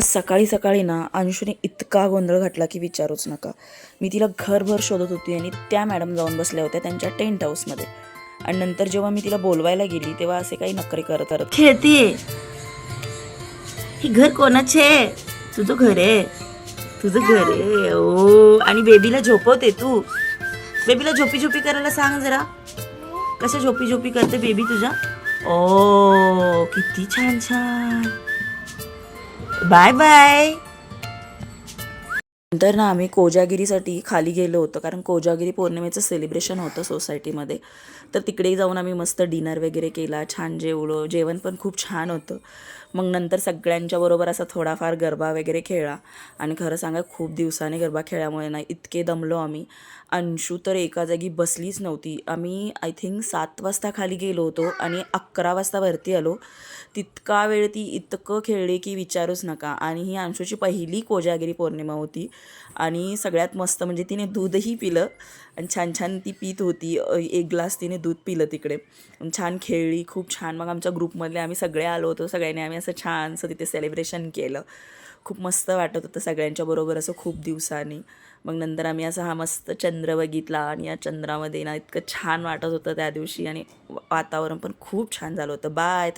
आज सकाळी सकाळी ना अंशूने इतका गोंधळ घातला की विचारूच नका. मी तिला घरभर शोधत होती आणि त्या मॅडम जाऊन बसल्या होत्या त्यांच्या टेंट हाऊसमध्ये. आणि नंतर जेव्हा मी तिला बोलवायला गेली तेव्हा असे काही नखरे करत करत खेळतीये. हे घर कोणाचे आहे? तुझं घर आहे, तुझं घर आहे. ओ, आणि बेबीला झोपवते तू. बेबीला झोपी झोपी करायला सांग जरा. कसं झोपी झोपी करते बेबी तुझा? ओ किती छान छान. Bye bye. नंतर ना आम्ही कोजागिरीसाठी खाली गेलो होतो, कारण कोजागिरी पौर्णिमेचं सेलिब्रेशन होतं सोसायटीमध्ये. तर तिकडे जाऊन आम्ही मस्त डिनर वगैरे केला, छान जेवलो, जेवण पण खूप छान होतं. मग नंतर सगळ्यांच्या बरोबर असा थोडाफार गरबा वगैरे खेळला. आणि खरं सांगा खूप दिवसाने गरबा खेळल्यामुळे ना इतके दमलो आम्ही. अंशू तर एका जागी बसलीच नव्हती. आम्ही आय थिंक 7 वाजता खाली गेलो होतो आणि 11 वाजता वरती आलो. तितका वेळ ती इतकं खेळली की विचारूच नका. आणि ही अंशूची पहिली कोजागिरी पौर्णिमा होती. आणि सगळ्यात मस्त म्हणजे तिने दूधही पिलं आणि छान छान ती पीत होती. 1 ग्लास तिने दूध पिलं तिकडे. छान खेळली, खूप छान. मग आमच्या ग्रुपमधले आम्ही सगळे आलो होतो, सगळ्यांनी आम्ही असं छानसं तिथे सेलिब्रेशन केलं. खूप मस्त वाटत होतं सगळ्यांच्या बरोबर असं खूप दिवसांनी. मग नंतर आम्ही असा हा मस्त चंद्र बघितला आणि या चंद्रामध्ये ना इतकं छान वाटत होतं त्या दिवशी. आणि वातावरण पण खूप छान झालं होतं. बाय.